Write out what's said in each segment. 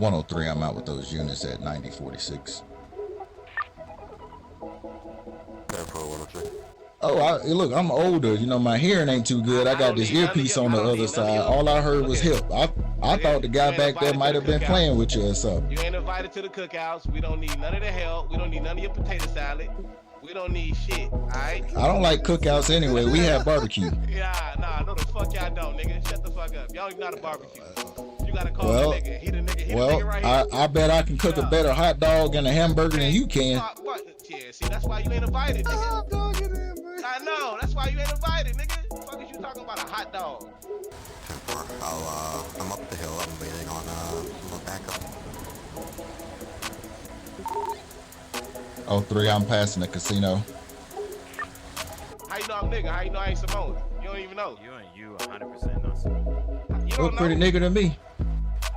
103, I'm out with those units at 9046. Oh, look, I'm older. You know, my hearing ain't too good. I got this earpiece on the other side. All I heard was help. I thought the guy back there might have been playing with you or something. You ain't invited to the cookouts. We don't need none of the help. We don't need none of your potato salad. We don't need shit, alright? I don't like cookouts anyway. We have barbecue. Yeah, nah, no the fuck y'all don't, nigga. Shut the fuck up. Y'all even not a barbecue. You gotta call the nigga. He the nigga right here. I bet I can cook a better hot dog and a hamburger than you can. Yeah, see, that's why you ain't invited, nigga. Hot dog and hamburger. I know, that's why you ain't invited, nigga. What the fuck is you talking about a hot dog? I'm up the hill. I'm waiting on some backup. 03, I'm passing the casino. How you know I'm nigga? How you know I ain't Simone? You don't even know. You and you 100% not Simone. You look pretty nigga to me.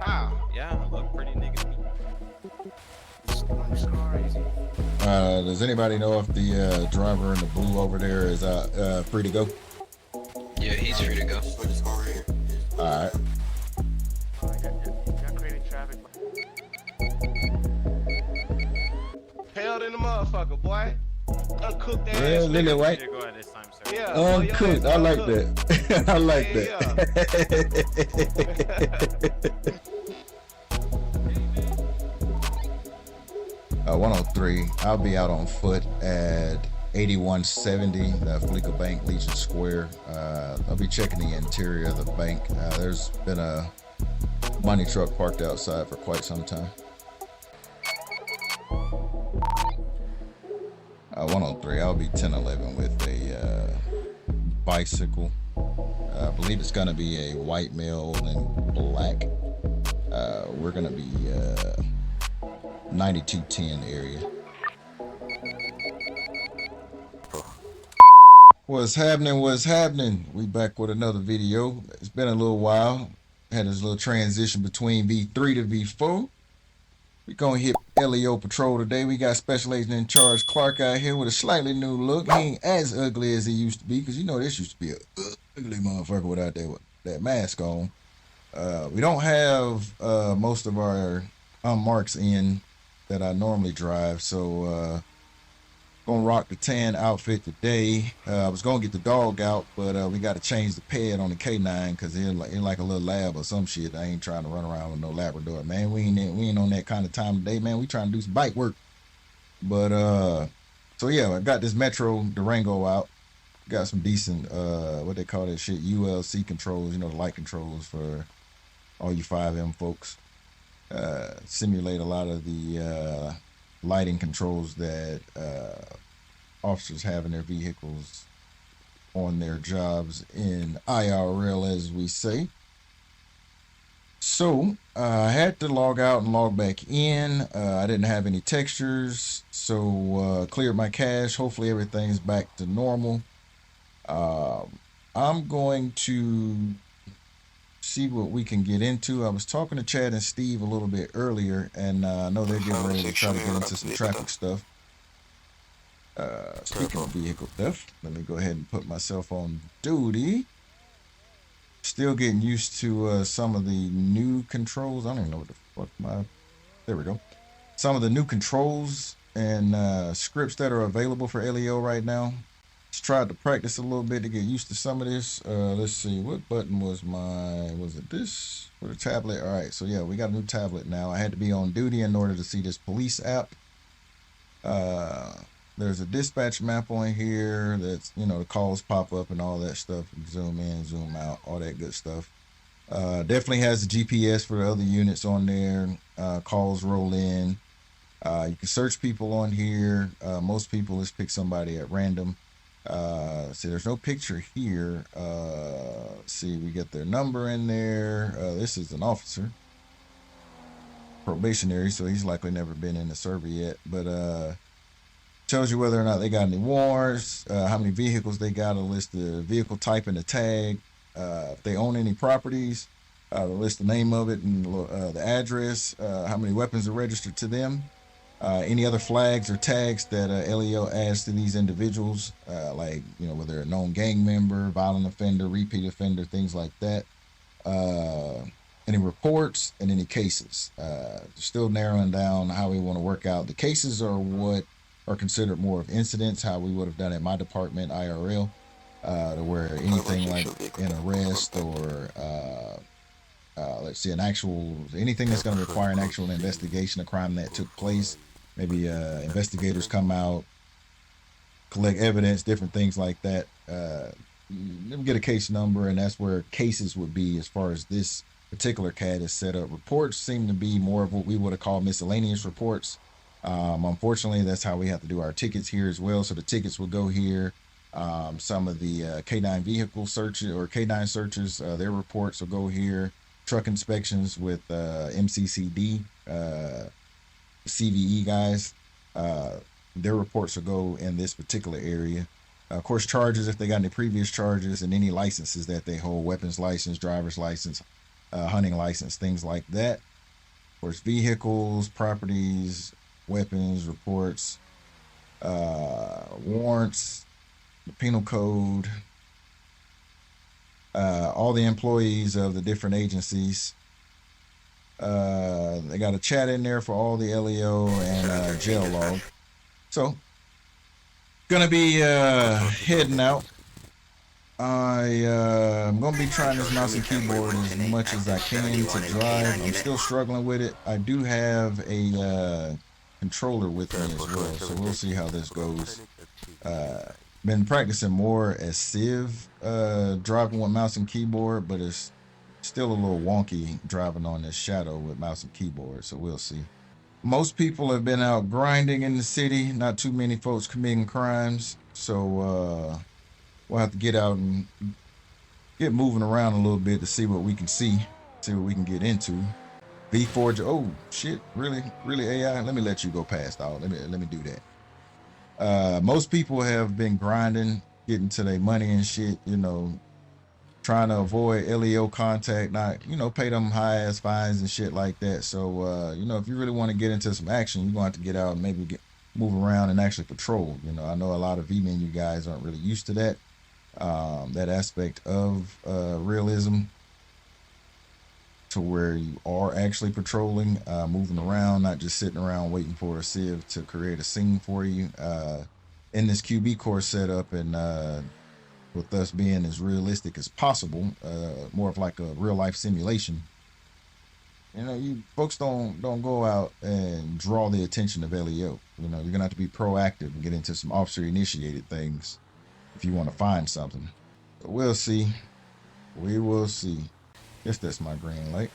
How? Yeah, look pretty nigga to me. Does anybody know if the driver in the blue over there is free to go? Yeah, he's free to go. Alright. Held in the motherfucker, boy. Uncooked ass. Yeah, Lily White. Go ahead this time, sir. Yeah, Uncooked. I like that. I like that. 103. I'll be out on foot at 8170, the Fleeca Bank, Legion Square. I'll be checking the interior of the bank. There's been a money truck parked outside for quite some time. 103. I'll be 1011 with a bicycle. I believe it's gonna be a white male in black. We're gonna be 9210 area. What's happening? We back with another video. It's been a little while. Had this little transition between V3 to V4. We're gonna hit LEO patrol today. We got Special Agent in Charge Klark out here with a slightly new look. He ain't as ugly as he used to be, because you know this used to be a ugly motherfucker without that mask on. We don't have most of our marks in that I normally drive, so gonna rock the tan outfit today. I was gonna get the dog out, but we got to change the pad on the K9 because it's like a little lab or some shit. I ain't trying to run around with no Labrador, man. We ain't on that kind of time today, man. We trying to do some bike work. But so yeah, I got this Metro Durango out. Got some decent what they call that shit, ULC controls, you know, the light controls for all you 5M folks. Simulate a lot of the lighting controls that officers have in their vehicles on their jobs in IRL, as we say. So I had to log out and log back in. I didn't have any textures, so cleared my cache. Hopefully everything's back to normal. I'm going to see what we can get into. I was talking to Chad and Steve a little bit earlier, and I know they're getting ready to try to get into some traffic stuff. Speaking of vehicle theft, let me go ahead and put myself on duty. Still getting used to some of the new controls. I don't even know what the fuck there we go. Some of the new controls and scripts that are available for LEO right now. Just tried to practice a little bit to get used to some of this. Let's see, what button was it this for the tablet? All right, so yeah, we got a new tablet now. I had to be on duty in order to see this police app. There's a dispatch map on here that's, you know, the calls pop up and all that stuff. Zoom in, zoom out, all that good stuff. Definitely has the GPS for the other units on there. Calls roll in. You can search people on here. Most people, just pick somebody at random. See, there's no picture here. See, we get their number in there. This is an officer, probationary, so he's likely never been in the survey yet, but tells you whether or not they got any warrants, how many vehicles they got, a list the vehicle type and the tag, if they own any properties, the list the name of it and the address, how many weapons are registered to them. Any other flags or tags that LEO adds to these individuals, like, you know, whether they're a known gang member, violent offender, repeat offender, things like that. any reports and any cases. Still narrowing down how we want to work out. The cases are what are considered more of incidents, how we would have done at my department, IRL, to where anything like an arrest or let's see, anything that's going to require an actual investigation of crime that took place. Maybe investigators come out, collect evidence, different things like that. Get a case number, and that's where cases would be as far as this particular CAD is set up. Reports seem to be more of what we would have called miscellaneous reports. Unfortunately, that's how we have to do our tickets here as well. So the tickets will go here. Some of the K9 vehicle searches or K9 searches, their reports will go here. Truck inspections with MCCD, CVE guys, their reports will go in this particular area. Of course, charges, if they got any previous charges, and any licenses that they hold, weapons license, driver's license, hunting license, things like that. Of course, vehicles, properties, weapons, reports, warrants, the penal code, all the employees of the different agencies. They got a chat in there for all the LEO and jail log. So, gonna be heading out. I'm gonna be trying this mouse and keyboard as much as I can to drive. I'm still struggling with it. I do have a controller with me as well, so we'll see how this goes. Been practicing more as Civ, driving with mouse and keyboard, but it's still a little wonky driving on this Shadow with mouse and keyboard, so we'll see. Most people have been out grinding in the city, not too many folks committing crimes, so we'll have to get out and get moving around a little bit to see what we can see what we can get into. V4, oh shit, really AI? Let me let you go past, dog. Let me do that. Most people have been grinding, getting to their money and shit, you know, trying to avoid LEO contact, not, you know, pay them high ass fines and shit like that. So, you know, if you really want to get into some action, you're going to have to get out and maybe move around and actually patrol. You know, I know a lot of V-menu guys aren't really used to that, that aspect of realism, to where you are actually patrolling, moving around, not just sitting around waiting for a Civ to create a scene for you. In this QB course setup, and with us being as realistic as possible, more of like a real life simulation, you know, you folks don't go out and draw the attention of LEO. You know, you're gonna have to be proactive and get into some officer initiated things if you want to find something. But we'll see. We will see. Guess that's my green light.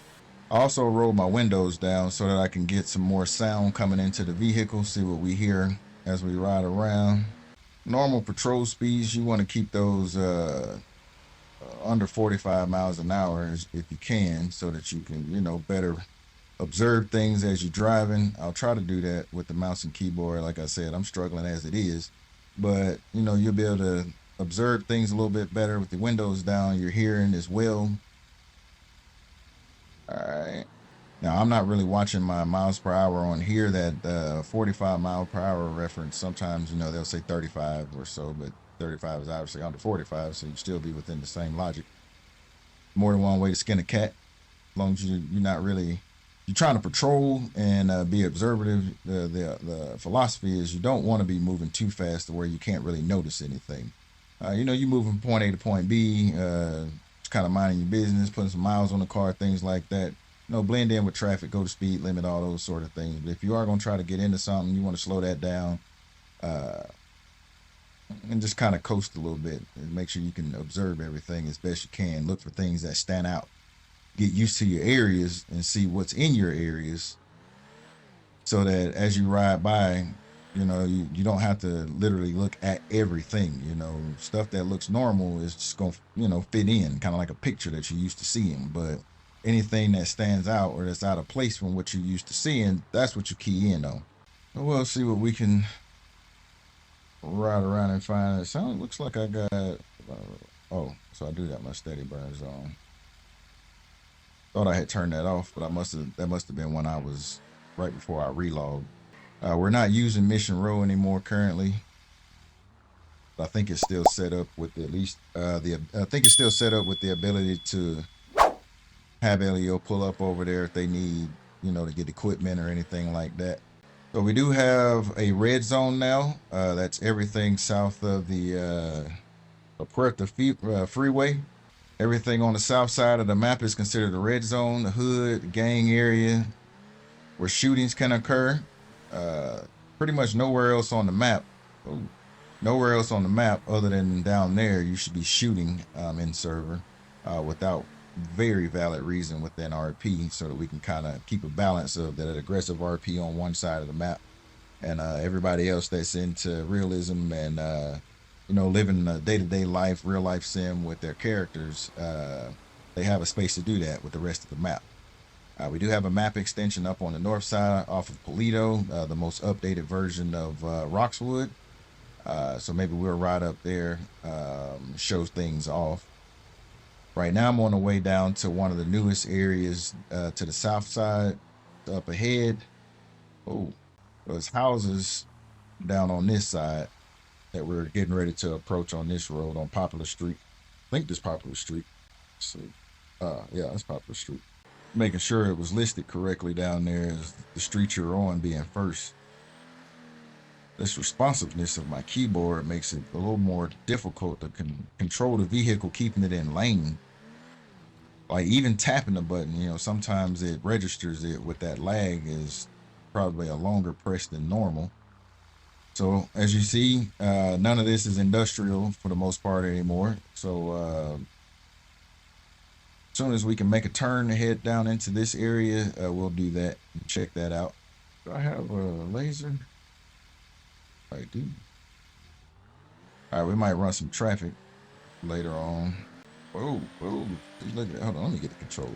I also rolled my windows down so that I can get some more sound coming into the vehicle, see what we hear as we ride around. Normal patrol speeds, you want to keep those under 45 miles an hour if you can, so that you can, you know, better observe things as you're driving. I'll try to do that with the mouse and keyboard. Like I said, I'm struggling as it is, but you know, you'll be able to observe things a little bit better with the windows down. You're hearing as well. All right. Now, I'm not really watching my miles per hour on here, that 45 mile per hour reference. Sometimes, you know, they'll say 35 or so, but 35 is obviously under 45, so you still be within the same logic. More than one way to skin a cat, as long as you're not really, you're trying to patrol and be observative. The philosophy is you don't want to be moving too fast to where you can't really notice anything. You know, you move from point A to point B, just kind of minding your business, putting some miles on the car, things like that. You know, blend in with traffic, go to speed limit, all those sort of things. But if you are going to try to get into something, you want to slow that down and just kind of coast a little bit and make sure you can observe everything as best you can. Look for things that stand out. Get used to your areas and see what's in your areas, so that as you ride by, you know, you don't have to literally look at everything. You know, stuff that looks normal is just going to, you know, fit in, kind of like a picture that you're used to seeing. But anything that stands out or that's out of place from what you're used to seeing, that's what you key in on. We'll see what we can ride around and find. It looks like I got, oh, so I do got my steady burn zone. Thought I had turned that off, but that must have been when I was right before I relogged. We're not using Mission Row anymore currently. I think it's still set up with at least I think it's still set up with the ability to have LEO pull up over there if they need, you know, to get equipment or anything like that. So we do have a red zone now. That's everything south of the Puerto Freeway. Everything on the south side of the map is considered a red zone, the hood, the gang area, where shootings can occur. Pretty much nowhere else on the map. Nowhere else on the map other than down there you should be shooting in server without very valid reason within RP, so that we can kind of keep a balance of that aggressive RP on one side of the map and everybody else that's into realism and you know, living a day-to-day life, real life sim with their characters. They have a space to do that with the rest of the map. We do have a map extension up on the north side off of Polito, the most updated version of Roxwood. So maybe we'll ride up there, show things off. Right now I'm on the way down to one of the newest areas to the south side, up ahead. Oh, there's houses down on this side that we're getting ready to approach on this road on Popular Street. I think this Popular Street. Let's see. Yeah, that's Popular Street. Making sure it was listed correctly down there as the street you're on being first. This responsiveness of my keyboard makes it a little more difficult to control the vehicle, keeping it in lane. Like even tapping the button, you know, sometimes it registers it with that lag is probably a longer press than normal. So as you see, none of this is industrial for the most part anymore. So as soon as we can make a turn to head down into this area, we'll do that and check that out. Do I have a laser? I do. All right, we might run some traffic later on. Whoa, whoa. Hold on, let me get the controller.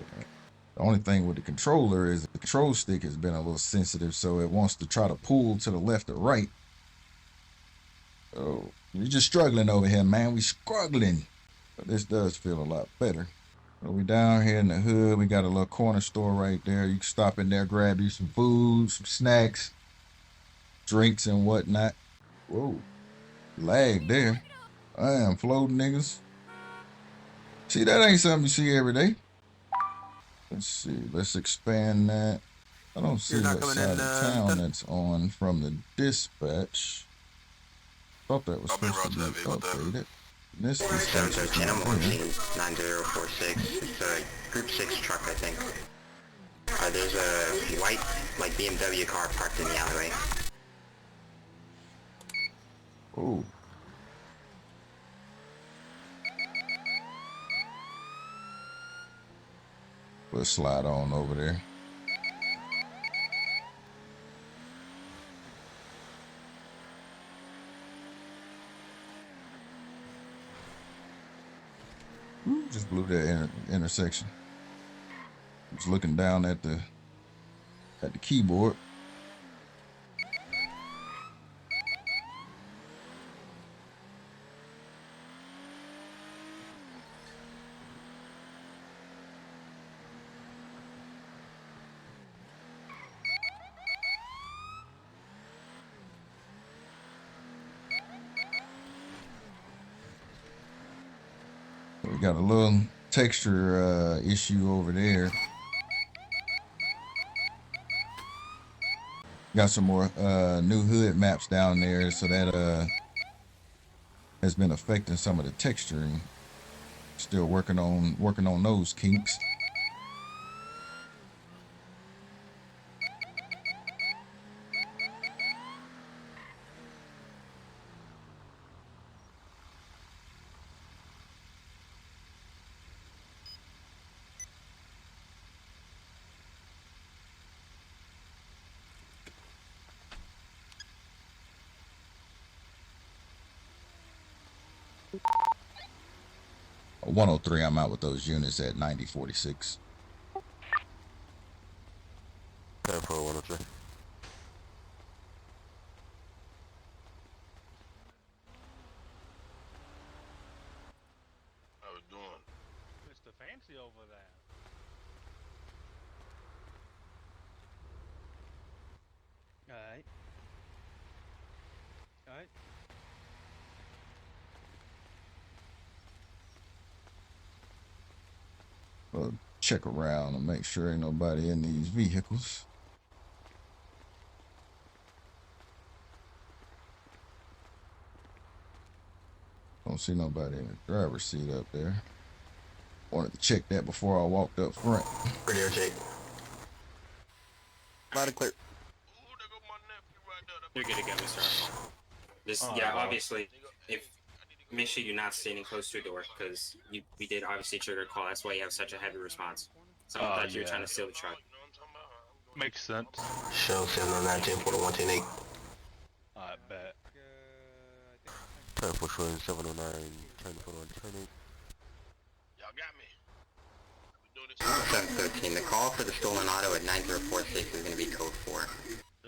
The only thing with the controller is the control stick has been a little sensitive, so it wants to try to pull to the left or right. Oh, we're just struggling over here, man. We struggling. But this does feel a lot better. So we down here in the hood. We got a little corner store right there. You can stop in there, grab you some food, some snacks, drinks and whatnot. Whoa, lag there. I am floating, niggas. See, that ain't something you see every day. Let's see. Let's expand that. I don't see what side of town that's on from the dispatch. Thought that was supposed to be updated. This dispatch is not there. 9046. It's a Group 6 truck, I think. There's a white, like, BMW car parked in the alleyway. Oh. Let's slide on over there. Ooh, just blew that intersection. Just looking down at the keyboard. We got a little texture issue over there. Got some more new hood maps down there, so that has been affecting some of the texturing. Still working on those kinks. At 103, I'm out with those units at 9046. Careful, 103. How we doing? Mr. Fancy over there. Alright. Alright. check around and make sure ain't nobody in these vehicles. Don't see nobody in the driver's seat up there. Wanted to check that before I walked up front. Radio check. Loud and clear. You're good to go, Mr. Arsenal. Just, obviously, make sure you're not standing close to a door, because we did obviously trigger a call. That's why you have such a heavy response. Someone thought you were trying to steal the truck. Makes sense. Show 709 10 for the 110 I bet. 10 for showing 709 10 for the 110 Y'all got me. 713. The call for the stolen auto at 9046 is going to be code 4.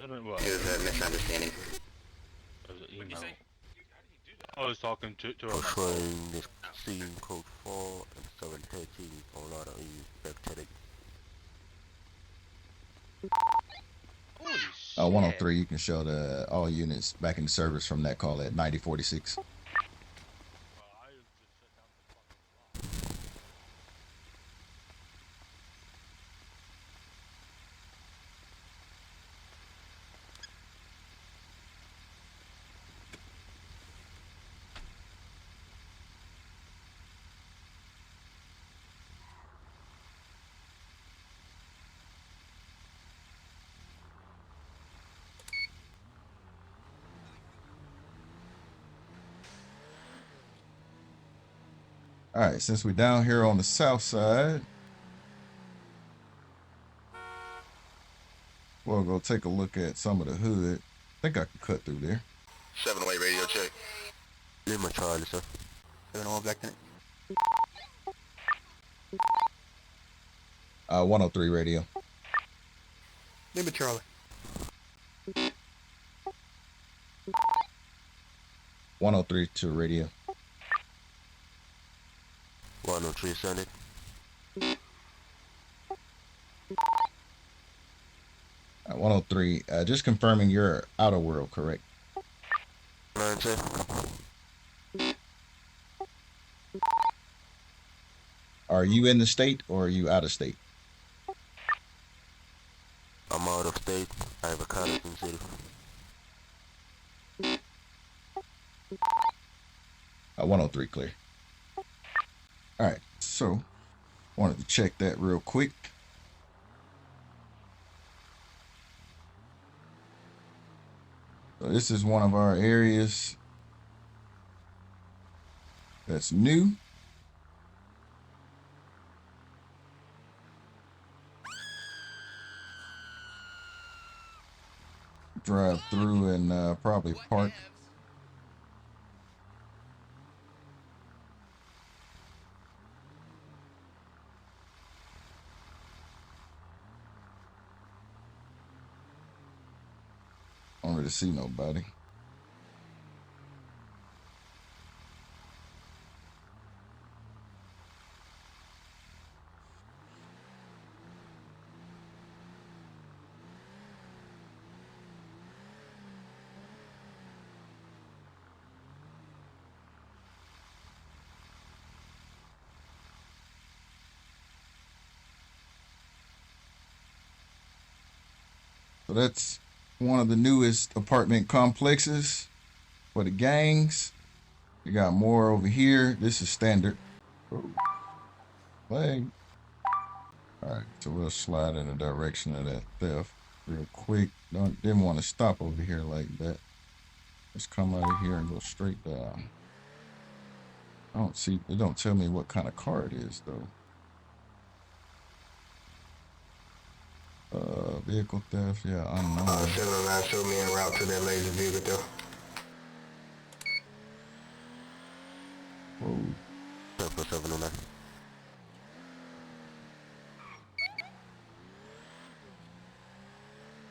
It was a misunderstanding. What'd you say? I was talking to For showing this scene code 4 and 713 for auto is pathetic. 103, you can show the all units back in service from that call at 9046. All right, since we're down here on the south side, we'll go take a look at some of the hood. I think I can cut through there. 708 radio check. Lima Charlie, sir. 701 back then. 103 radio. Lima Charlie. 103 to radio. 103 Senate. 103, just confirming you're outer world, correct? 9 sir. Are you in the state or are you out of state? I'm out of state. I have a car in city. 103 clear. All right, so wanted to check that real quick. So this is one of our areas that's new. Drive through and probably park. I don't really see nobody. So that's one of the newest apartment complexes for the gangs. You got more over here. This is standard. Flag. All right, so we'll slide in the direction of that theft real quick. Didn't want to stop over here like that. Let's come out of here and go straight down. I don't see, it don't tell me what kind of car it is though. Vehicle theft, yeah, unknown. 709 show me en route to that laser vehicle though. Whoa. 709.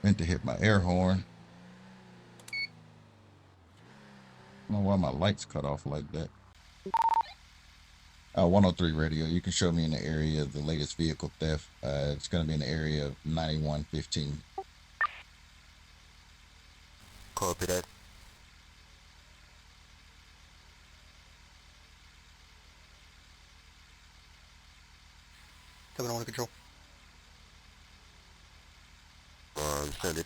Meant to hit my air horn. I don't know why my lights cut off like that. 103 radio. You can show me in the area of the latest vehicle theft. It's going to be in the area of 9115. Copy that. 701 control. Send it.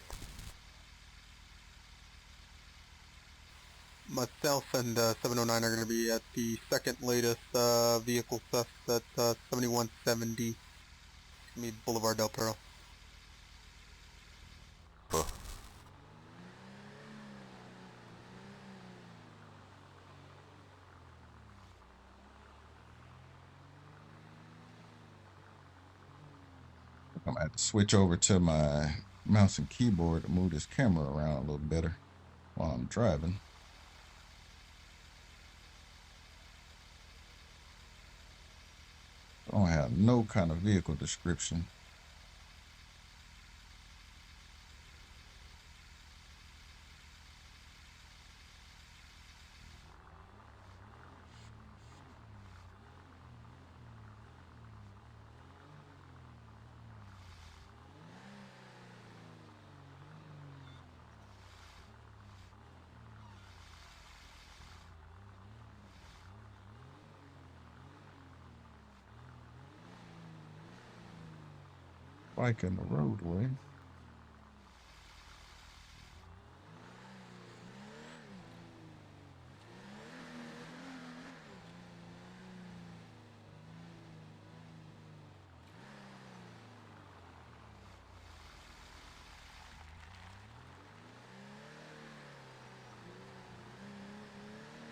Myself and 709 are going to be at the second latest vehicle theft at 7170 Boulevard Del Perro. I'm gonna have to switch over to my mouse and keyboard to move this camera around a little better while I'm driving. I don't have no kind of vehicle description. Bike in the roadway.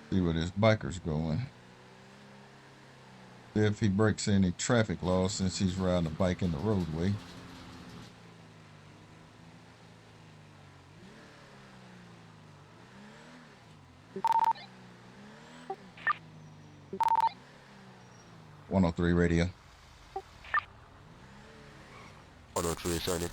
See where this biker's going. See if he breaks any traffic laws since he's riding a bike in the roadway. .103 radio. 103, sign it.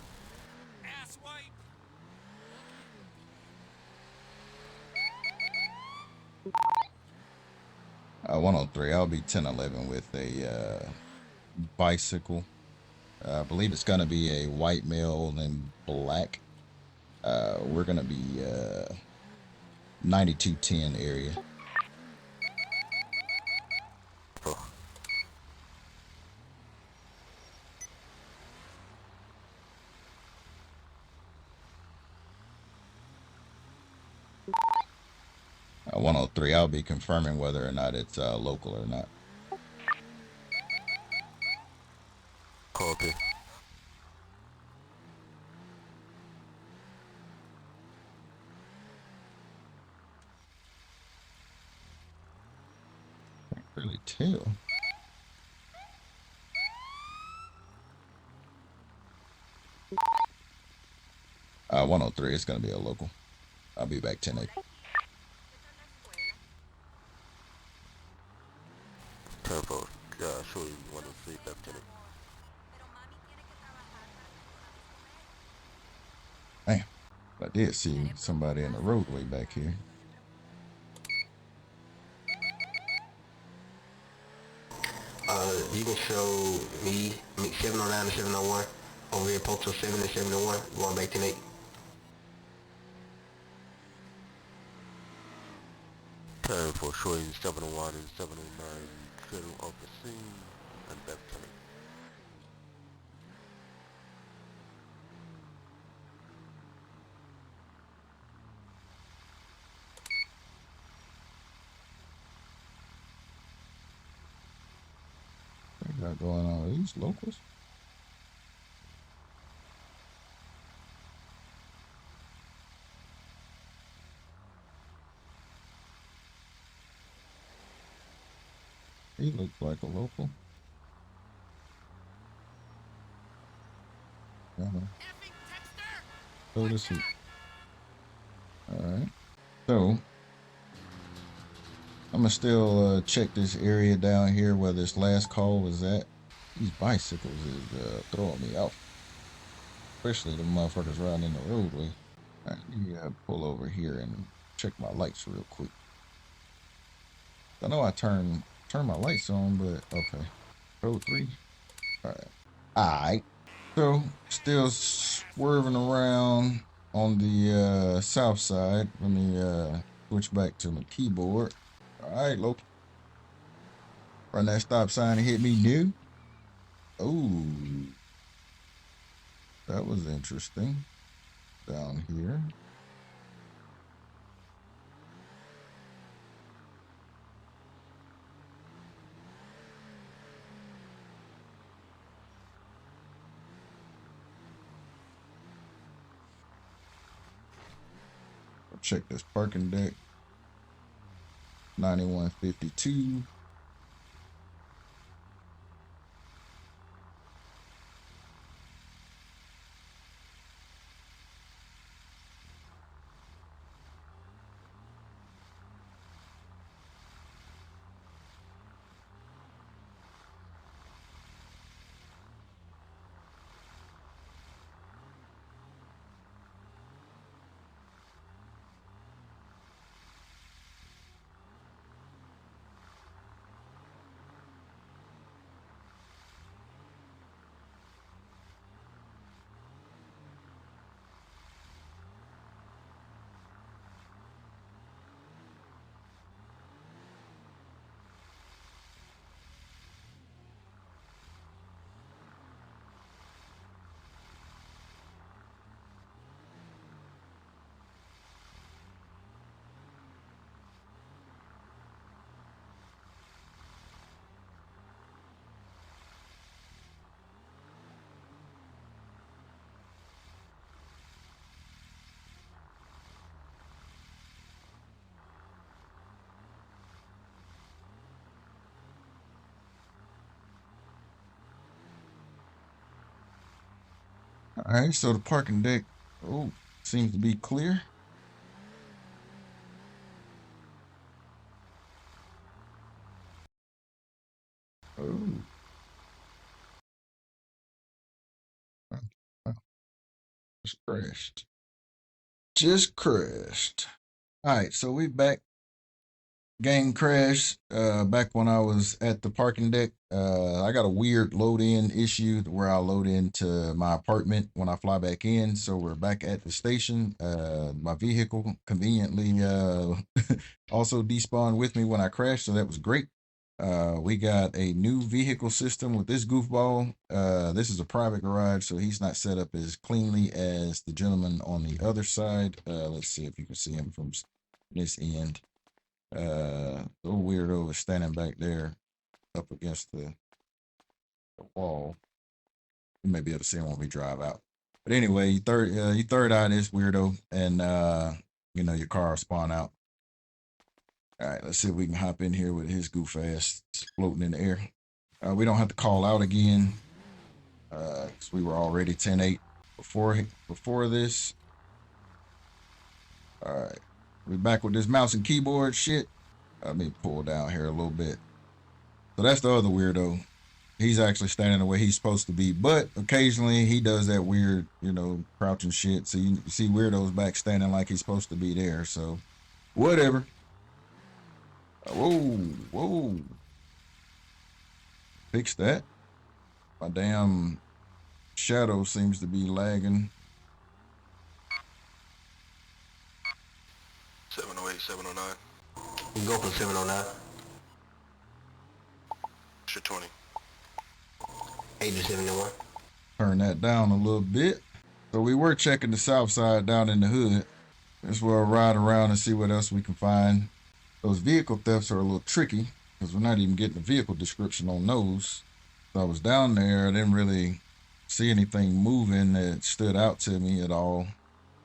103, I'll be 1011 with a bicycle. I believe it's going to be a white male in black. We're going to be 9210 area. Oh. Uh, 103, I'll be confirming whether or not it's local or not. Copy. Can't really tell. Uh, 103, it's going to be a local. I'll be back 10-8. Tempo, show you 103, Lieutenant. Damn, I did see somebody in the roadway back here. You can show me 709 and 701 over here, Postal 7 and 701, going back 10-8. Time for showing 701 and 709, clear of the scene, and back 10-8. What got going on with these locals? He looks like a local. So this is alright. So I'm gonna still check this area down here where this last call was at. These bicycles is throwing me off. Especially the motherfuckers riding in the roadway. Alright, let me pull over here and check my lights real quick. I know I turn my lights on, but okay. Code 3. Alright. So still swerving around on the south side. Let me switch back to my keyboard. Alright, Loki. Run that stop sign and hit me, dude. Oh, that was interesting. Down here. Check this parking deck. 9152. All right, so the parking deck, seems to be clear. Oh. Just crashed. Just crashed. All right, so we back. Game crash. Back when I was at the parking deck. I got a weird load-in issue where I load into my apartment when I fly back in. So we're back at the station. My vehicle conveniently also despawned with me when I crashed, so that was great. We got a new vehicle system with this goofball. This is a private garage, so he's not set up as cleanly as the gentleman on the other side. Let's see if you can see him from this end. The weirdo is standing back there up against the wall. You may be able to see him when we drive out. But anyway, you third eye this weirdo, and your car will spawn out. All right, let's see if we can hop in here with his goof ass floating in the air. We don't have to call out again, because we were already 10-8 before this. All right, we back with this mouse and keyboard shit. Let me pull down here a little bit. So that's the other weirdo. He's actually standing the way he's supposed to be, but occasionally he does that weird, crouching shit. So you see weirdos back standing like he's supposed to be there. So whatever. Whoa. Fix that. My damn shadow seems to be lagging. 708, 709. You go for 709. Extra 20. 8-71. Turn that down a little bit. So we were checking the south side down in the hood. This will ride around and see what else we can find. Those vehicle thefts are a little tricky because we're not even getting the vehicle description on those. So I was down there, I didn't really see anything moving that stood out to me at all.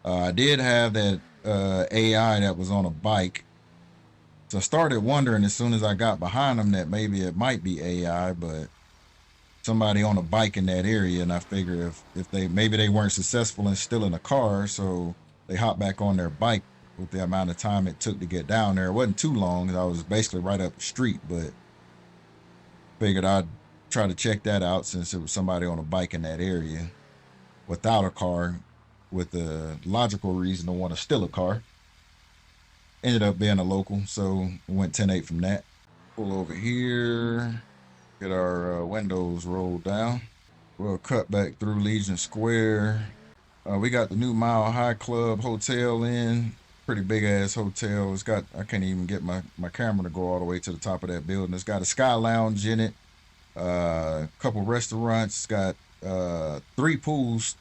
I did have that AI that was on a bike. So I started wondering as soon as I got behind them that maybe it might be AI, but somebody on a bike in that area, and I figure if they weren't successful in stealing a car, so they hopped back on their bike with the amount of time it took to get down there. It wasn't too long, because I was basically right up the street, but figured I'd try to check that out since it was somebody on a bike in that area without a car with the logical reason to want to steal a car. Ended up being a local, so we went 10-8 from that. Pull over here, get our windows rolled down. We'll cut back through Legion Square. We got the new Mile High Club Hotel in. Pretty big ass hotel. I can't even get my camera to go all the way to the top of that building. It's got a Sky Lounge in it. A couple restaurants, got 3 pools,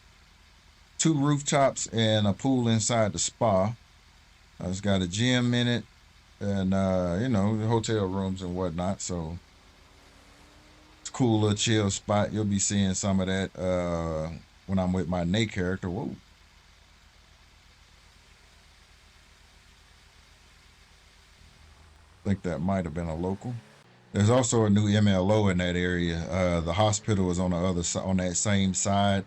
2 rooftops, and a pool inside the spa. It's got a gym in it, and you know, the hotel rooms and whatnot. So it's a cool little chill spot. You'll be seeing some of that when I'm with my Nate character. Whoa. I think that might have been a local. There's also a new MLO in that area. The hospital is on the other side, on that same side,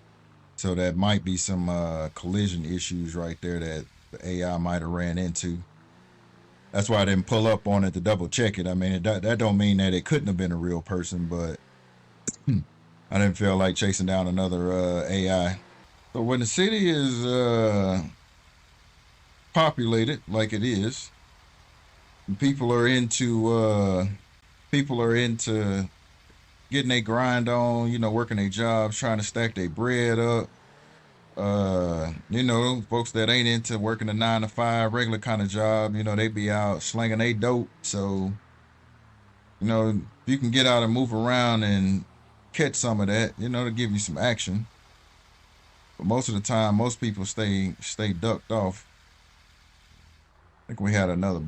so that might be some collision issues right there that the AI might have ran into. That's why I didn't pull up on it to double check it. I mean, that don't mean that it couldn't have been a real person, but I didn't feel like chasing down another AI. So when the city is populated like it is, people are into getting their grind on, you know, working their jobs, trying to stack their bread up. You know, folks that ain't into working a 9-to-5 regular kind of job, you know, they be out slinging they dope. So, you know, if you can get out and move around and catch some of that, you know, to give you some action. But most of the time, most people stay ducked off. I think we had another